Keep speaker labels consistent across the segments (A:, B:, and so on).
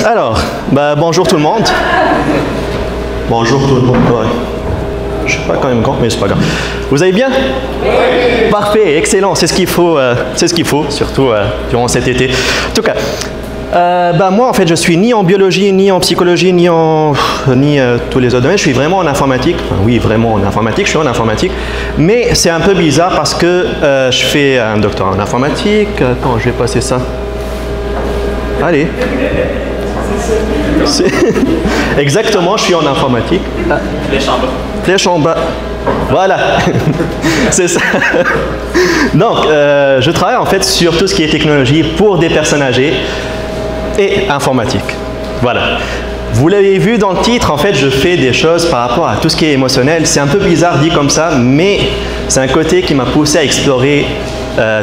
A: Alors, bonjour tout le monde. Bonjour tout le monde. Ouais. Je ne suis pas quand même grand, mais c'est pas grave. Vous allez bien? Oui. Parfait, excellent. C'est ce qu'il faut, surtout durant cet été. En tout cas, moi en fait, je suis ni en biologie, ni en psychologie, ni tous les autres domaines. Je suis vraiment en informatique. Enfin, oui, vraiment en informatique. Je suis en informatique, mais c'est un peu bizarre parce que je fais un doctorat en informatique. Attends, je vais passer ça. Allez. Exactement, je suis en informatique.
B: Flèche en bas.
A: Flèche en bas. Voilà. C'est ça. Donc, je travaille en fait sur tout ce qui est technologie pour des personnes âgées et informatique. Voilà. Vous l'avez vu dans le titre, en fait, je fais des choses par rapport à tout ce qui est émotionnel. C'est un peu bizarre dit comme ça, mais c'est un côté qui m'a poussé à explorer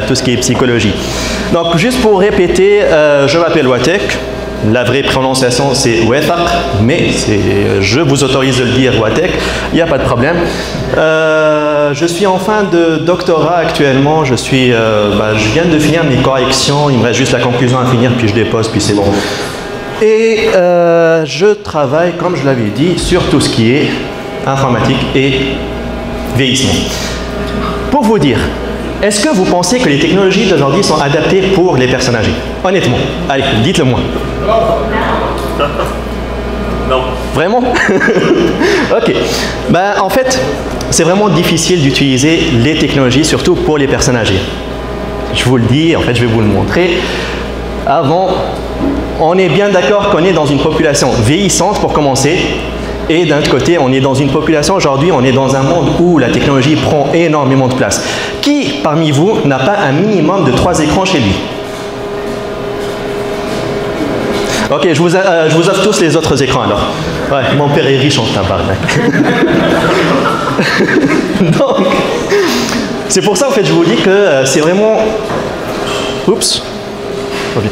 A: tout ce qui est psychologie. Donc, juste pour répéter, je m'appelle Watek. La vraie prononciation, c'est Watek, mais je vous autorise de le dire Watek, il n'y a pas de problème. Je suis en fin de doctorat actuellement. Je viens de finir mes corrections. Il me reste juste la conclusion à finir, puis je dépose, puis c'est bon. Et je travaille, comme je l'avais dit, sur tout ce qui est informatique et vieillissement. Pour vous dire, est-ce que vous pensez que les technologies d'aujourd'hui sont adaptées pour les personnes âgées? Honnêtement, allez, dites-le moi.
B: Non.
A: Vraiment? Ok. En fait, c'est vraiment difficile d'utiliser les technologies, surtout pour les personnes âgées. Je vous le dis, en fait, je vais vous le montrer. Avant, on est bien d'accord qu'on est dans une population vieillissante pour commencer. Et d'un autre côté, on est dans une population, aujourd'hui, on est dans un monde où la technologie prend énormément de place. Qui, parmi vous, n'a pas un minimum de 3 écrans chez lui? Ok, je vous offre tous les autres écrans alors. Ouais, mon père est riche en tabarnak. Donc, c'est pour ça, en fait, je vous dis que c'est vraiment... Oups. Okay.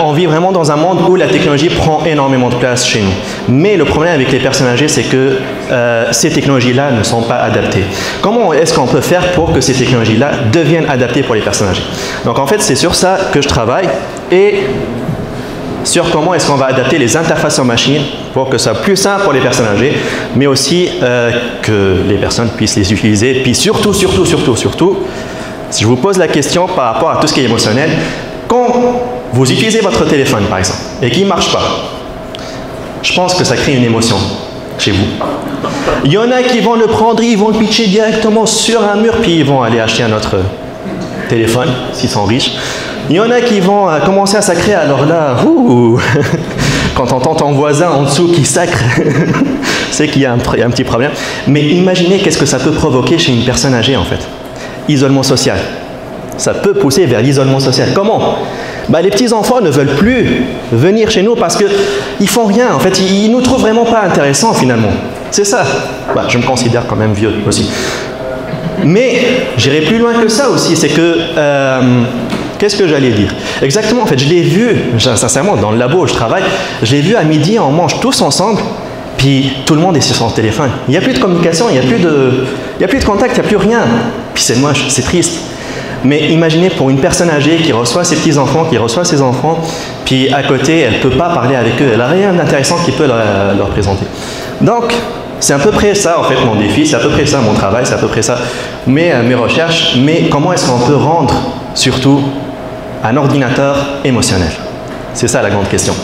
A: On vit vraiment dans un monde où la technologie prend énormément de place chez nous. Mais le problème avec les personnes âgées, c'est que ces technologies-là ne sont pas adaptées. Comment est-ce qu'on peut faire pour que ces technologies-là deviennent adaptées pour les personnes âgées? Donc en fait, c'est sur ça que je travaille et sur comment est-ce qu'on va adapter les interfaces aux machines pour que ce soit plus simple pour les personnes âgées, mais aussi que les personnes puissent les utiliser. Puis surtout, si je vous pose la question par rapport à tout ce qui est émotionnel, quand vous utilisez votre téléphone, par exemple, et qu'il ne marche pas, je pense que ça crée une émotion chez vous. Il y en a qui vont le prendre, ils vont le pitcher directement sur un mur, puis ils vont aller acheter un autre téléphone, s'ils sont riches. Il y en a qui vont commencer à sacrer, alors là, quand on entend ton voisin en dessous qui sacre, c'est qu'il y a un petit problème. Mais imaginez qu'est-ce que ça peut provoquer chez une personne âgée, en fait. Isolement social. Ça peut pousser vers l'isolement social. Comment? Les petits-enfants ne veulent plus venir chez nous parce qu'ils font rien. En fait, ils nous trouvent vraiment pas intéressants, finalement. C'est ça. Je me considère quand même vieux aussi. Mais j'irai plus loin que ça aussi. C'est que... qu'est-ce que j'allais dire? Exactement, en fait, je l'ai vu, sincèrement, dans le labo où je travaille, je l'ai vu à midi, on mange tous ensemble, puis tout le monde est sur son téléphone. Il n'y a plus de communication, il n'y a plus de contact, il n'y a plus rien. Puis c'est moche, c'est triste. Mais imaginez pour une personne âgée qui reçoit ses petits-enfants, qui reçoit ses enfants, puis à côté, elle ne peut pas parler avec eux, elle n'a rien d'intéressant qui peut leur présenter. Donc, c'est à peu près ça, en fait, mon défi, c'est à peu près ça, mon travail, c'est à peu près ça, mes recherches. Mais comment est-ce qu'on peut rendre, surtout, un ordinateur émotionnel? C'est ça la grande question.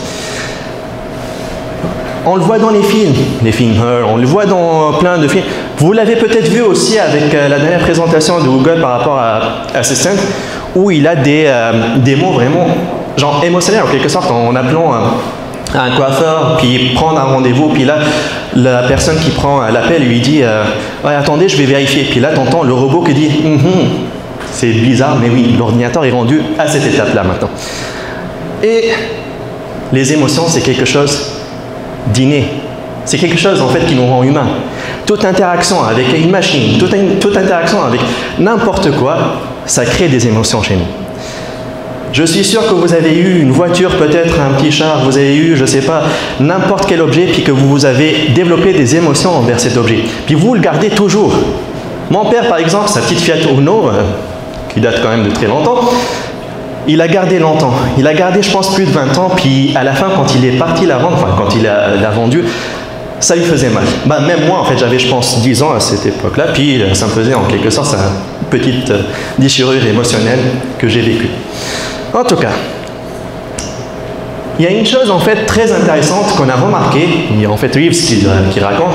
A: On le voit dans les films, on le voit dans plein de films. Vous l'avez peut-être vu aussi avec la dernière présentation de Google par rapport à Assistant, où il a des mots vraiment, genre émotionnels en quelque sorte, en appelant un coiffeur, puis prendre un rendez-vous, puis là, la personne qui prend l'appel lui dit ouais, attendez, je vais vérifier. Puis là, t'entends le robot qui dit c'est bizarre, mais oui, l'ordinateur est rendu à cette étape-là maintenant. Et les émotions, c'est quelque chose d'inné. C'est quelque chose en fait qui nous rend humains. Toute interaction avec une machine, toute interaction avec n'importe quoi, ça crée des émotions chez nous. Je suis sûr que vous avez eu une voiture, peut-être un petit char, vous avez eu, je ne sais pas, n'importe quel objet, puis que vous avez développé des émotions envers cet objet. Puis vous le gardez toujours. Mon père, par exemple, sa petite Fiat Uno, qui date quand même de très longtemps, il a gardé longtemps. Il a gardé, je pense, plus de 20 ans. Puis à la fin, quand il est parti la vendre, enfin, quand il l'a vendu, ça lui faisait mal. Bah, même moi, en fait, j'avais, je pense, 10 ans à cette époque-là. Puis ça me faisait, en quelque sorte, une petite déchirure émotionnelle que j'ai vécue. En tout cas, il y a une chose, en fait, très intéressante qu'on a remarqué. Il y a, en fait, Reeves qui raconte.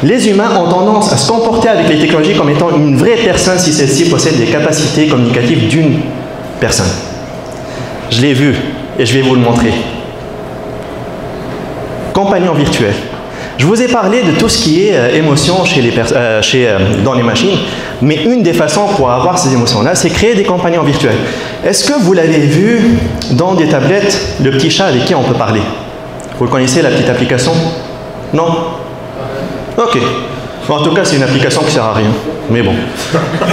A: Les humains ont tendance à se comporter avec les technologies comme étant une vraie personne si celle-ci possède des capacités communicatives d'une personne. Je l'ai vu et je vais vous le montrer. Compagnon virtuel. Je vous ai parlé de tout ce qui est émotion dans les machines, mais une des façons pour avoir ces émotions-là, c'est créer des compagnons virtuels. Est-ce que vous l'avez vu dans des tablettes, le petit chat avec qui on peut parler? Vous connaissez la petite application? Non? Ok. En tout cas, c'est une application qui ne sert à rien. Mais bon.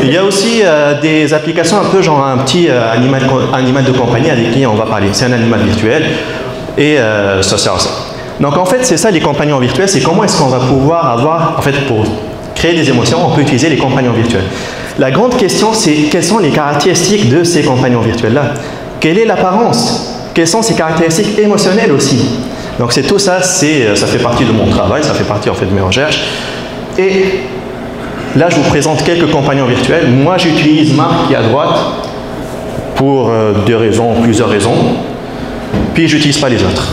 A: Il y a aussi des applications un peu genre un petit animal de compagnie avec qui on va parler. C'est un animal virtuel et ça sert à ça. Donc en fait, c'est ça les compagnons virtuels. C'est comment est-ce qu'on va pouvoir avoir, en fait, pour créer des émotions, on peut utiliser les compagnons virtuels. La grande question, c'est quelles sont les caractéristiques de ces compagnons virtuels-là? Quelle est l'apparence? Quelles sont ces caractéristiques émotionnelles aussi? Donc c'est tout ça, ça fait partie de mon travail, ça fait partie en fait de mes recherches. Et là, je vous présente quelques compagnons virtuels. Moi, j'utilise Marc qui est à droite pour plusieurs raisons. Puis, je n'utilise pas les autres.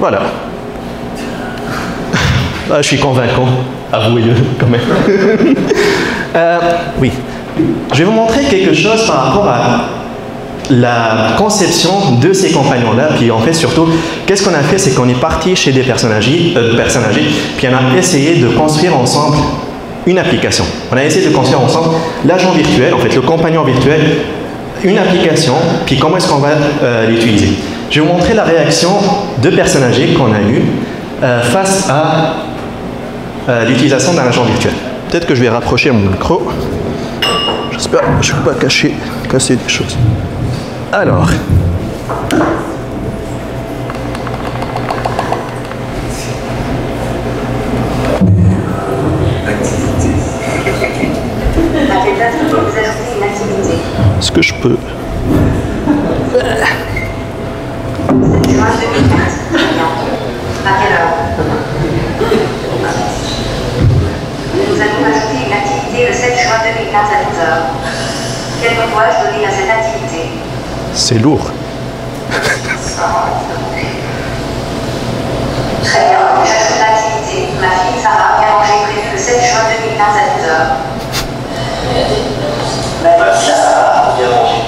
A: Voilà. Ah, je suis convaincant, avouez-le quand même. Oui. Je vais vous montrer quelque chose par rapport à la conception de ces compagnons-là, puis en fait surtout, qu'est-ce qu'on a fait, c'est qu'on est parti chez des personnes âgées, puis on a essayé de construire ensemble une application. On a essayé de construire ensemble l'agent virtuel, en fait le compagnon virtuel, une application, puis comment est-ce qu'on va l'utiliser. Je vais vous montrer la réaction de personnes âgées qu'on a eue face à l'utilisation d'un agent virtuel. Peut-être que je vais rapprocher mon micro. J'espère que je ne vais pas casser des choses. Alors, est-ce que je peux...
C: À quelle heure? Nous allons ajouter une activité le 7 juin 2015 à 12h. Quel nom dois-je donner à cette activité?
A: C'est lourd.
C: Très bien, j'ajoute l'activité. Ma fille Sarah vient manger prévu le 7 juin 2015 à 12h. Ma fille Sarah vient manger.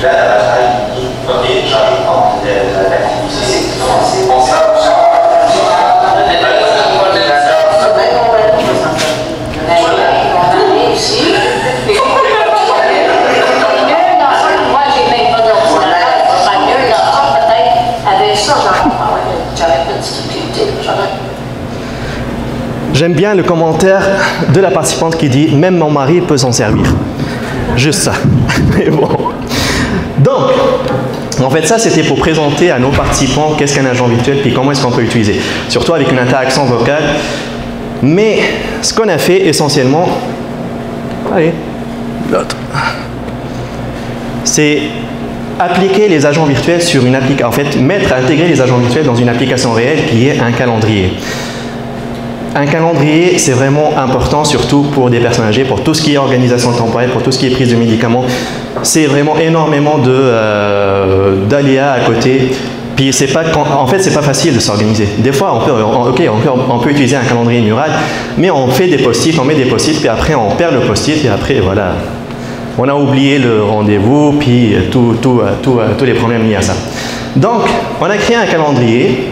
C: Là, la bataille, ok, j'ajoute l'activité. C'est bon ça.
A: J'aime bien le commentaire de la participante qui dit « Même mon mari peut s'en servir ». Juste ça. Mais bon. Donc, en fait, ça, c'était pour présenter à nos participants qu'est-ce qu'un agent virtuel puis comment est-ce qu'on peut l'utiliser. Surtout avec une interaction vocale. Mais ce qu'on a fait essentiellement... Allez, l'autre. C'est appliquer les agents virtuels sur une application. En fait, intégrer les agents virtuels dans une application réelle qui est un calendrier. Un calendrier, c'est vraiment important, surtout pour des personnes âgées, pour tout ce qui est organisation temporelle, pour tout ce qui est prise de médicaments. C'est vraiment énormément d'aléas à côté. Puis en fait, c'est pas facile de s'organiser. Des fois, on peut utiliser un calendrier mural, mais on fait des post-it, on met des post-it, puis après on perd le post-it, et après voilà, on a oublié le rendez-vous, puis tous les problèmes liés à ça. Donc, on a créé un calendrier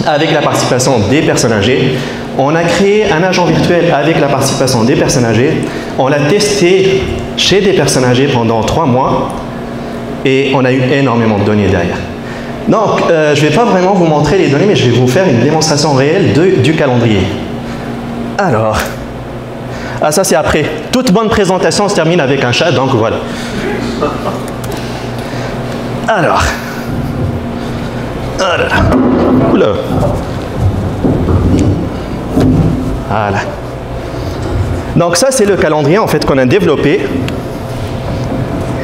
A: avec la participation des personnes âgées. On a créé un agent virtuel avec la participation des personnes âgées. On l'a testé chez des personnes âgées pendant 3 mois et on a eu énormément de données derrière. Donc, je ne vais pas vraiment vous montrer les données, mais je vais vous faire une démonstration réelle du calendrier. Alors, ça c'est après. Toute bonne présentation se termine avec un chat, donc voilà. Alors. Oula. Voilà. Donc ça, c'est le calendrier en fait qu'on a développé.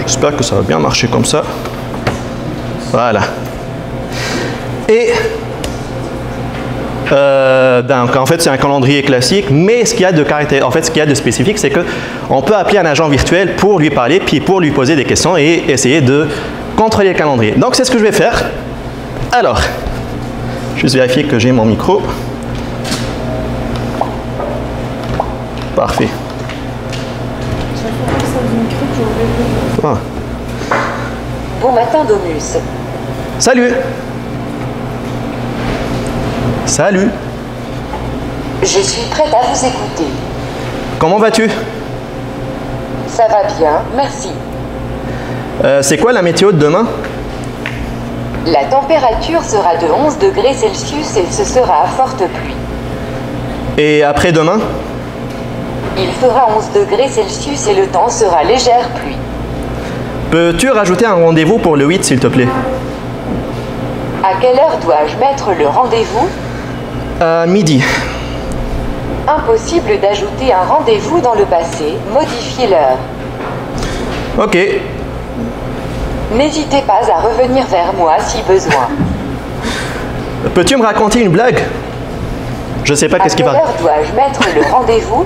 A: J'espère que ça va bien marcher comme ça. Voilà. Et donc, en fait, c'est un calendrier classique, mais ce qu'il y a de caractère, en fait, ce qu'il y a de spécifique, c'est que on peut appeler un agent virtuel pour lui parler, puis pour lui poser des questions et essayer de contrôler le calendrier. Donc, c'est ce que je vais faire. Alors, juste vérifier que j'ai mon micro. Parfait. Ah.
D: Bon matin, Domus.
A: Salut. Salut.
D: Je suis prête à vous écouter.
A: Comment vas-tu?
D: Ça va bien, merci.
A: C'est quoi la météo de demain?
D: La température sera de 11 degrés Celsius et ce sera à forte pluie.
A: Et après-demain?
D: Il fera 11 degrés Celsius et le temps sera légère pluie.
A: Peux-tu rajouter un rendez-vous pour le 8, s'il te plaît?
D: À quelle heure dois-je mettre le rendez-vous?
A: Midi.
D: Impossible d'ajouter un rendez-vous dans le passé. Modifiez l'heure.
A: Ok.
D: N'hésitez pas à revenir vers moi si besoin.
A: Peux-tu me raconter une blague? Je sais pas qu'est-ce qui va...
D: À quelle heure dois-je mettre le rendez-vous?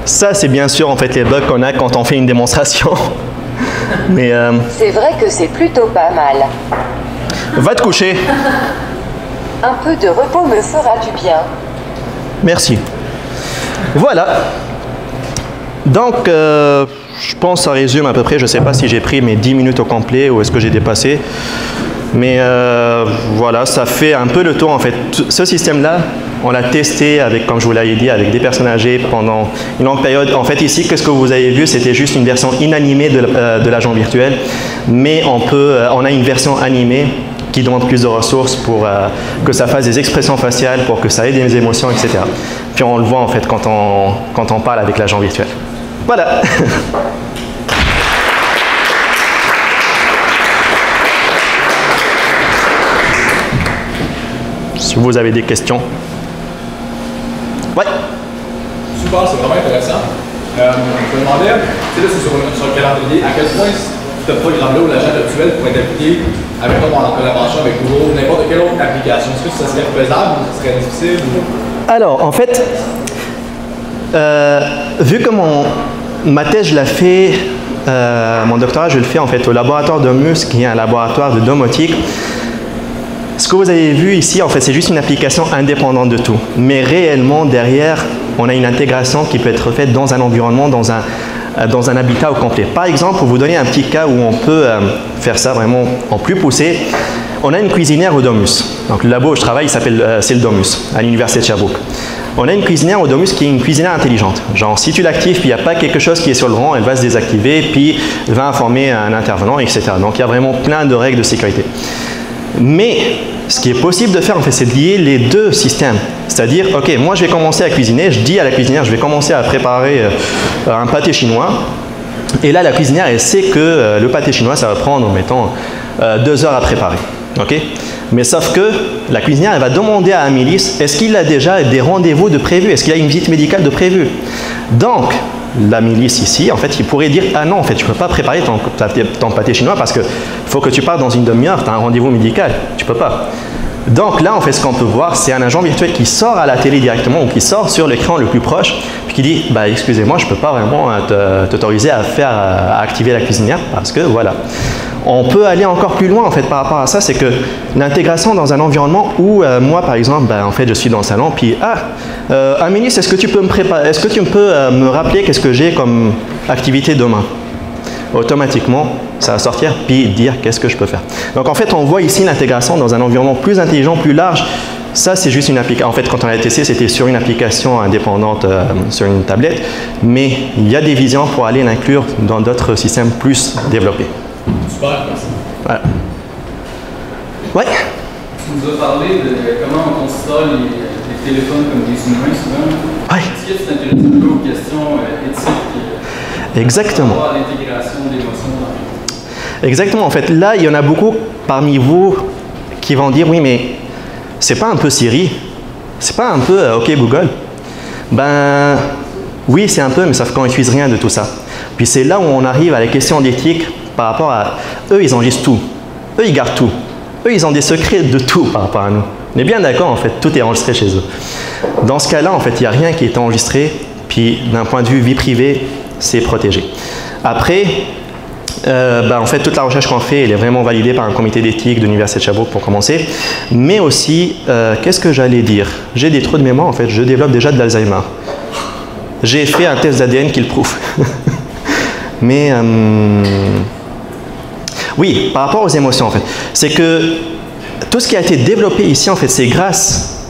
A: Ça, c'est bien sûr en fait les bugs qu'on a quand on fait une démonstration. Mais
D: C'est vrai que c'est plutôt pas mal.
A: va te coucher.
D: Un peu de repos me fera du bien.
A: Merci. Voilà. Donc, je pense que ça résume à peu près. Je ne sais pas si j'ai pris mes 10 minutes au complet ou est-ce que j'ai dépassé. Mais voilà, ça fait un peu le tour en fait. Ce système-là, on l'a testé avec, comme je vous l'avais dit, avec des personnes âgées pendant une longue période. En fait, ici, ce que vous avez vu, c'était juste une version inanimée de l'agent virtuel. Mais on a une version animée qui demande plus de ressources pour que ça fasse des expressions faciales, pour que ça ait des émotions, etc. Puis on le voit en fait quand on parle avec l'agent virtuel. Voilà. Si vous avez des questions. Ouais.
E: Super, c'est vraiment intéressant. Je me demandais, tu sais, là, c'est sur le calendrier, à quel point ce programme-là ou l'agent virtuel pourrait être appliqué avec en collaboration avec Google ou n'importe quelle autre application? Est-ce que ça serait faisable ou ça serait difficile?
A: Alors, en fait, vu que ma thèse, je l'ai fait, mon doctorat, je le fais en fait au laboratoire Domus, qui est un laboratoire de domotique. Ce que vous avez vu ici, en fait, c'est juste une application indépendante de tout. Mais réellement, derrière, on a une intégration qui peut être faite dans un environnement, dans un habitat au complet. Par exemple, pour vous donner un petit cas où on peut faire ça vraiment en plus poussé, on a une cuisinière au Domus. Donc, le labo où je travaille, c'est le Domus, à l'université de Sherbrooke. On a une cuisinière au Domus qui est une cuisinière intelligente. Genre, si tu l'actives, puis il n'y a pas quelque chose qui est sur le rang, elle va se désactiver, puis elle va informer un intervenant, etc. Donc, il y a vraiment plein de règles de sécurité. Mais ce qui est possible de faire, en fait, c'est de lier les deux systèmes. C'est-à-dire, ok, moi je vais commencer à cuisiner, je dis à la cuisinière, je vais commencer à préparer un pâté chinois. Et là, la cuisinière, elle sait que le pâté chinois, ça va prendre, mettons, 2 heures à préparer. Ok? Mais sauf que la cuisinière, elle va demander à Amélis, est-ce qu'il a déjà des rendez-vous de prévu? Est-ce qu'il a une visite médicale de prévu? Donc, l'Amélis ici, en fait, il pourrait dire, ah non, en fait, tu ne peux pas préparer ton pâté chinois parce qu'il faut que tu partes dans une demi-heure, tu as un rendez-vous médical, tu ne peux pas. Donc là, en fait, ce qu'on peut voir, c'est un agent virtuel qui sort à la télé directement ou qui sort sur l'écran le plus proche, puis qui dit, bah excusez-moi, je ne peux pas vraiment t'autoriser à activer la cuisinière parce que voilà. On peut aller encore plus loin en fait par rapport à ça, c'est que l'intégration dans un environnement où moi par exemple, en fait je suis dans le salon, puis Amélie, est-ce que tu peux me rappeler qu'est-ce que j'ai comme activité demain? Automatiquement, ça va sortir puis dire qu'est-ce que je peux faire. Donc en fait, on voit ici l'intégration dans un environnement plus intelligent, plus large. Ça, c'est juste une application. En fait, quand on a testé, c'était sur une application indépendante sur une tablette, mais il y a des visions pour aller l'inclure dans d'autres systèmes plus développés.
E: Super, merci.
A: Voilà. Ouais.
F: Tu nous as parlé de comment on considère les téléphones comme des humains souvent.
A: Ouais.
F: Est-ce que tu t'intéresses un peu aux questions éthiques?
A: Exactement.
F: Par rapport à l'intégration d'émotions dans les...
A: Exactement. En fait, là, il y en a beaucoup parmi vous qui vont dire, oui, mais c'est pas un peu Siri? C'est pas un peu OK Google? Ben, oui, c'est un peu, mais sauf qu'on n'utilise rien de tout ça. Puis c'est là où on arrive à la question d'éthique par rapport à eux, ils enregistrent tout. Eux, ils gardent tout. Eux, ils ont des secrets de tout par rapport à nous. On est bien d'accord, en fait, tout est enregistré chez eux. Dans ce cas-là, en fait, il n'y a rien qui est enregistré, puis d'un point de vue vie privée, c'est protégé. Après, en fait, toute la recherche qu'on fait, elle est vraiment validée par un comité d'éthique de l'Université de Sherbrooke pour commencer. Mais aussi, qu'est-ce que j'allais dire? J'ai des trous de mémoire, en fait, je développe déjà de l'Alzheimer. J'ai fait un test d'ADN qui le prouve. Mais, oui, par rapport aux émotions, en fait, c'est que tout ce qui a été développé ici, en fait, c'est grâce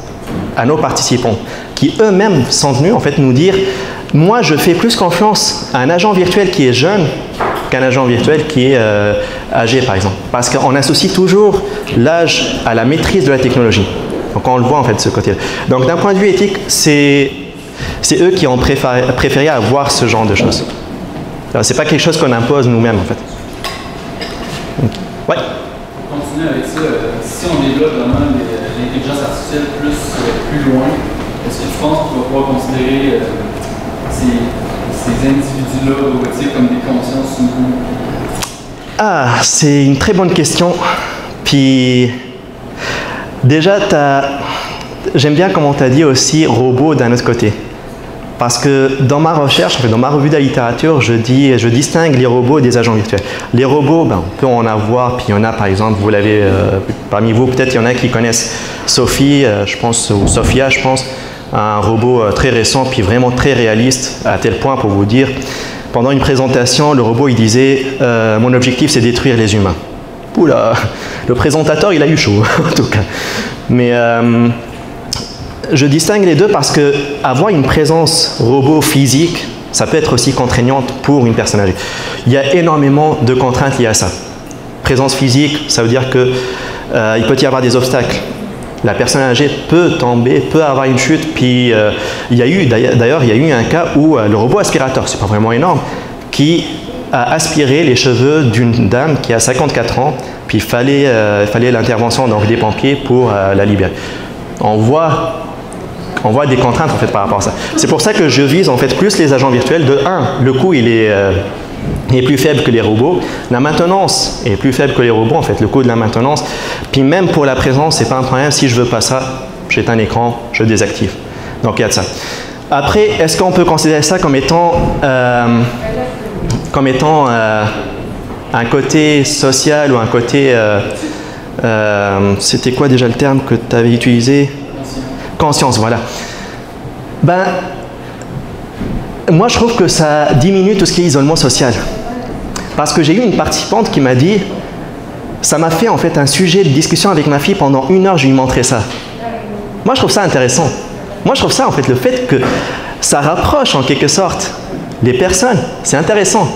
A: à nos participants qui eux-mêmes sont venus, en fait, nous dire « Moi, je fais plus confiance à un agent virtuel qui est jeune qu'un agent virtuel qui est âgé, par exemple. » Parce qu'on associe toujours l'âge à la maîtrise de la technologie. Donc, on le voit, en fait, de ce côté-là. Donc, d'un point de vue éthique, c'est eux qui ont préféré avoir ce genre de choses. Ce n'est pas quelque chose qu'on impose nous-mêmes, en fait. Ouais.
F: Continuer avec ça, si on développe vraiment l'intelligence artificielle plus loin, est-ce que tu penses qu'on va pouvoir considérer ces individus-là robotiques comme des consciences humaines?
A: Ah, c'est une très bonne question. Puis, déjà, j'aime bien comment tu as dit aussi robot d'un autre côté. Parce que dans ma recherche, dans ma revue de la littérature, je distingue les robots des agents virtuels. Les robots, on peut en avoir, puis il y en a par exemple, vous l'avez parmi vous, peut-être il y en a qui connaissent Sophie, je pense, ou Sophia, je pense, un robot très récent, puis vraiment très réaliste, à tel point pour vous dire, pendant une présentation, le robot il disait mon objectif c'est détruire les humains. Oula, le présentateur il a eu chaud, en tout cas. Mais je distingue les deux parce que avoir une présence robot physique, ça peut être aussi contraignante pour une personne âgée. Il y a énormément de contraintes liées à ça. Présence physique, ça veut dire que il peut y avoir des obstacles. La personne âgée peut tomber, peut avoir une chute. Puis d'ailleurs, il y a eu un cas où le robot aspirateur, c'est pas vraiment énorme, qui a aspiré les cheveux d'une dame qui a 54 ans. Puis il fallait l'intervention des pompiers pour la libérer. On voit des contraintes en fait par rapport à ça. C'est pour ça que je vise en fait plus les agents virtuels. De 1, le coût il est plus faible que les robots. La maintenance est plus faible que les robots en fait, le coût de la maintenance. Puis même pour la présence, c'est pas un problème. Si je veux pas ça, j'éteins un écran, je désactive. Donc il y a de ça. Après, est-ce qu'on peut considérer ça comme étant un côté social ou un côté c'était quoi déjà le terme que tu avais utilisé? Conscience, voilà. Moi, je trouve que ça diminue tout ce qui est isolement social. Parce que j'ai eu une participante qui m'a dit, ça m'a fait en fait un sujet de discussion avec ma fille pendant 1 heure, je lui montrais ça. Moi, je trouve ça intéressant. Moi, je trouve ça en fait le fait que ça rapproche en quelque sorte les personnes. C'est intéressant.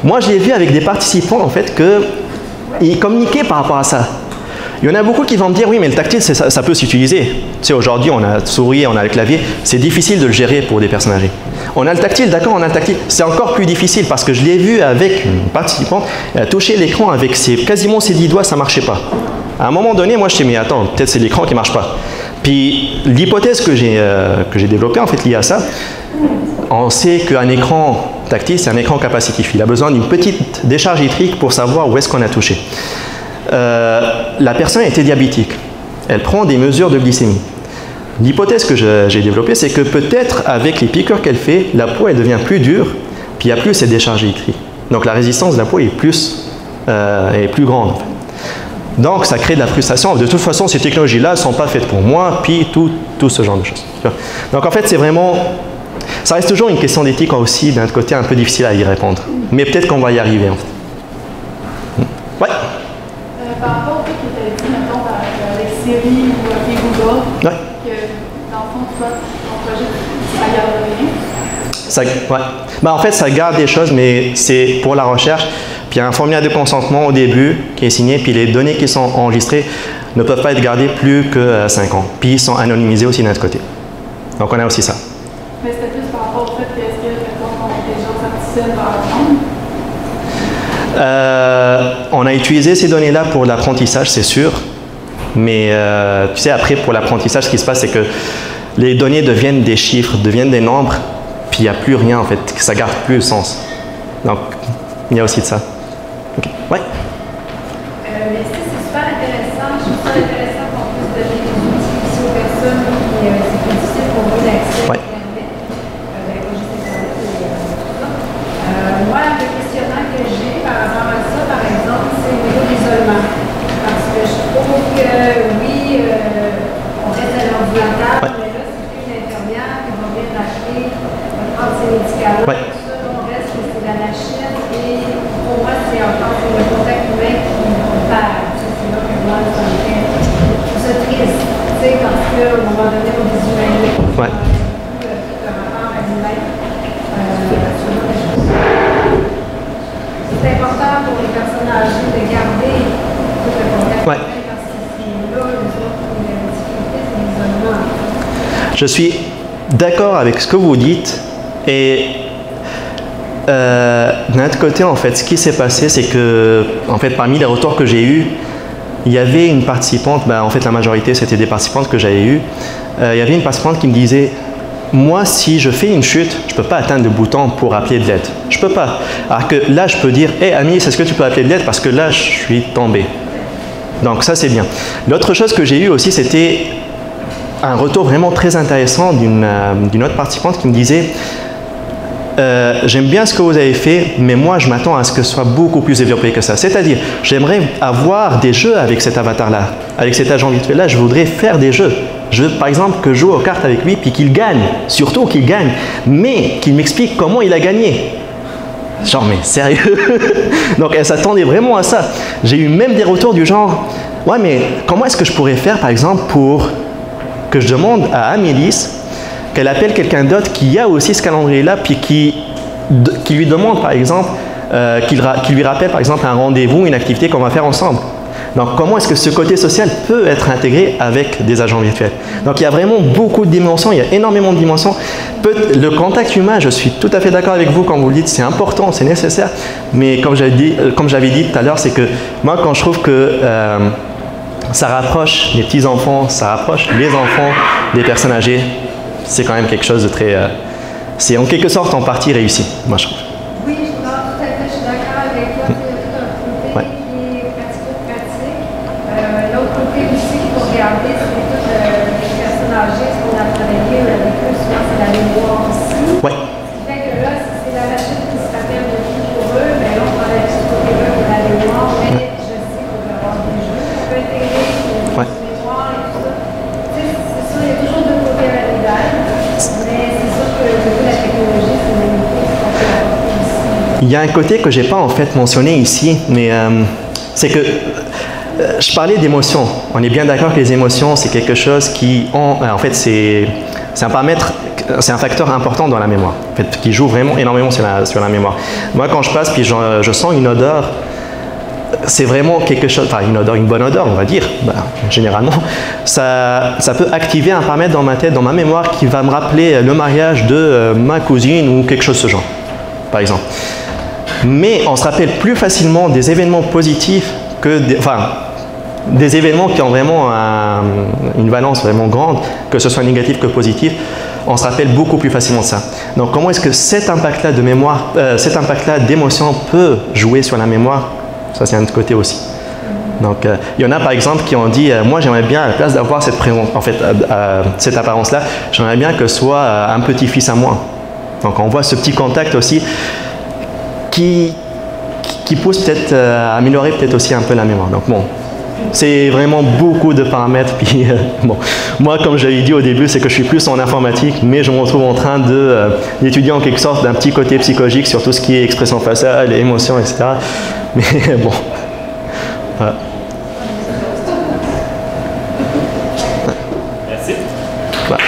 A: Moi, je l'ai vu avec des participants en fait qu'ils communiquaient par rapport à ça. Il y en a beaucoup qui vont me dire, oui, mais le tactile, ça peut s'utiliser. Tu sais, aujourd'hui, on a souris, on a le clavier. C'est difficile de le gérer pour des personnes âgées. On a le tactile, d'accord, on a le tactile. C'est encore plus difficile parce que je l'ai vu avec une participante, elle a touché l'écran avec quasiment ses 10 doigts, ça ne marchait pas. À un moment donné, moi, je me suis dit, mais attends, peut-être c'est l'écran qui ne marche pas. Puis, l'hypothèse que j'ai développée, en fait, liée à ça, on sait qu'un écran tactile, c'est un écran capacitif. Il a besoin d'une petite décharge électrique pour savoir où est-ce qu'on a touché. La personne était diabétique. Elle prend des mesures de glycémie. L'hypothèse que j'ai développée, c'est que peut-être avec les piqûres qu'elle fait, la peau elle devient plus dure, puis il n'y a plus cette décharge électrique. Donc la résistance de la peau est plus grande. En fait. Donc ça crée de la frustration. De toute façon, ces technologies-là ne sont pas faites pour moi, puis tout ce genre de choses. Donc en fait, c'est vraiment... Ça reste toujours une question d'éthique aussi, d'un côté un peu difficile à y répondre. Mais peut-être qu'on va y arriver. En fait. Ouais.
G: Par rapport au fait que tu as dit, mettons, avec Siri ou avec Google,
A: ouais.
G: Que dans le fond, toi, ton projet, ça garde rien.
A: En fait, ça garde des choses, mais c'est pour la recherche. Puis il y a un formulaire de consentement au début qui est signé, puis les données qui sont enregistrées ne peuvent pas être gardées plus que 5 ans. Puis ils sont anonymisés aussi de notre côté. Donc on a aussi ça.
G: Mais c'était plus par rapport au fait que est-ce que ton intelligence artificielle va apprendre?
A: On a utilisé ces données-là pour l'apprentissage, c'est sûr. Mais tu sais, après, pour l'apprentissage, ce qui se passe, c'est que les données deviennent des chiffres, deviennent des nombres, puis il n'y a plus rien, en fait. Ça ne garde plus le sens. Donc, il y a aussi de ça. Okay.
G: personnes qui c'est plus difficile pour eux d'accès
A: Ouais.
G: à Internet, pas juste Internet, tout ça. Moi, le questionnement que j'ai par rapport à ça, par exemple, c'est au niveau de l'isolement. Parce que je trouve que, oui, on reste à l'ordinateur,
A: Ouais.
G: mais là, c'est plus une infirmière qui va venir acheter, va prendre ses médicaments,
A: Ouais.
G: tout ça, on reste que c'est la machine. Et pour moi, c'est encore le contact humain qui me perd. C'est là que moi, ça me fait. Je trouve ça triste, tu sais, parce qu'à un moment donné, on déshumanise.
A: Ouais.
G: Tout un rapport à l'humain. C'est important pour les personnes âgées de garder tout le contact
A: Ouais.
G: humain parce que c'est là, les autres, les difficultés, c'est l'isolement.
A: Je suis d'accord avec ce que vous dites et d'un autre côté, en fait, ce qui s'est passé, c'est que, en fait, parmi les retours que j'ai eus, il y avait une participante, en fait, la majorité, c'était des participantes que j'avais eues. Il y avait une participante qui me disait, moi, si je fais une chute, je ne peux pas atteindre le bouton pour appeler de l'aide. Je peux pas. Alors que là, je peux dire, hé, Amis, est-ce que tu peux appeler de l'aide parce que là, je suis tombé. Donc ça, c'est bien. L'autre chose que j'ai eue aussi, c'était un retour vraiment très intéressant d'une autre participante qui me disait j'aime bien ce que vous avez fait, mais moi je m'attends à ce que ce soit beaucoup plus développé que ça. C'est-à-dire, j'aimerais avoir des jeux avec cet avatar-là, avec cet agent virtuel-là, je voudrais faire des jeux. Je veux par exemple que je joue aux cartes avec lui, puis qu'il gagne, surtout qu'il gagne, mais qu'il m'explique comment il a gagné. Genre, mais sérieux? Donc elle s'attendait vraiment à ça. J'ai eu même des retours du genre, ouais, mais comment est-ce que je pourrais faire par exemple pour que je demande à Amélis qu'elle appelle quelqu'un d'autre qui a aussi ce calendrier-là, puis qui lui demande, par exemple, qui lui rappelle, par exemple, un rendez-vous, une activité qu'on va faire ensemble. Donc, comment est-ce que ce côté social peut être intégré avec des agents virtuels? Donc, il y a vraiment beaucoup de dimensions, il y a énormément de dimensions. Le contact humain, je suis tout à fait d'accord avec vous quand vous le dites, c'est important, c'est nécessaire. Mais comme j'avais dit tout à l'heure, c'est que moi, quand je trouve que ça rapproche les petits-enfants, ça rapproche les enfants des personnes âgées, c'est quand même quelque chose de très... c'est en quelque sorte en partie réussi, moi je trouve.
G: Oui, tout à fait, je suis d'accord avec toi. Il y a tout un côté qui est pratico-pratique. L'autre côté aussi qu'il faut regarder, c'est toutes les personnes âgées, ce qu'on a travaillé avec eux, souvent c'est la mémoire aussi.
A: Ouais.
G: Ce qui fait que là, si c'est la machine qui se rappelle de tout pour eux, bien là, on travaille avec ce côté-là pour la mémoire, mais je sais qu'on peut avoir des jeux qu'on peut intégrer, des mémoires et tout ça. Tu sais, c'est sûr, il y a toujours deux côtés à la médaille, mais c'est sûr que la technologie, c'est limité, c'est qu'on peut apporter aussi.
A: Il y a un côté que je n'ai pas en fait mentionné ici, mais c'est que je parlais d'émotions. On est bien d'accord que les émotions, c'est quelque chose qui, en fait, c'est un paramètre, c'est un facteur important dans la mémoire, en fait, qui joue vraiment énormément sur la mémoire. Moi, quand je passe puis je sens une odeur, c'est vraiment quelque chose, enfin une bonne odeur, on va dire, généralement, ça peut activer un paramètre dans ma tête, dans ma mémoire, qui va me rappeler le mariage de ma cousine ou quelque chose de ce genre, par exemple. Mais on se rappelle plus facilement des événements positifs que des événements qui ont vraiment une valence vraiment grande, que ce soit négatif que positif, on se rappelle beaucoup plus facilement de ça. Donc comment est-ce que cet impact-là de mémoire, cet impact-là d'émotion peut jouer sur la mémoire? Ça, c'est un autre côté aussi. Donc, il y en a par exemple qui ont dit, moi j'aimerais bien, à la place d'avoir cette présence, en fait, cette apparence-là, j'aimerais bien que ce soit un petit-fils à moi. Donc, on voit ce petit contact aussi qui pousse peut-être à améliorer peut-être aussi un peu la mémoire. Donc, bon, c'est vraiment beaucoup de paramètres. Puis, bon, moi, comme j'avais dit au début, c'est que je suis plus en informatique, mais je me retrouve en train d'étudier en quelque sorte d'un petit côté psychologique sur tout ce qui est expression faciale, émotions, etc. Mais bon, voilà.
B: Merci.
A: Voilà.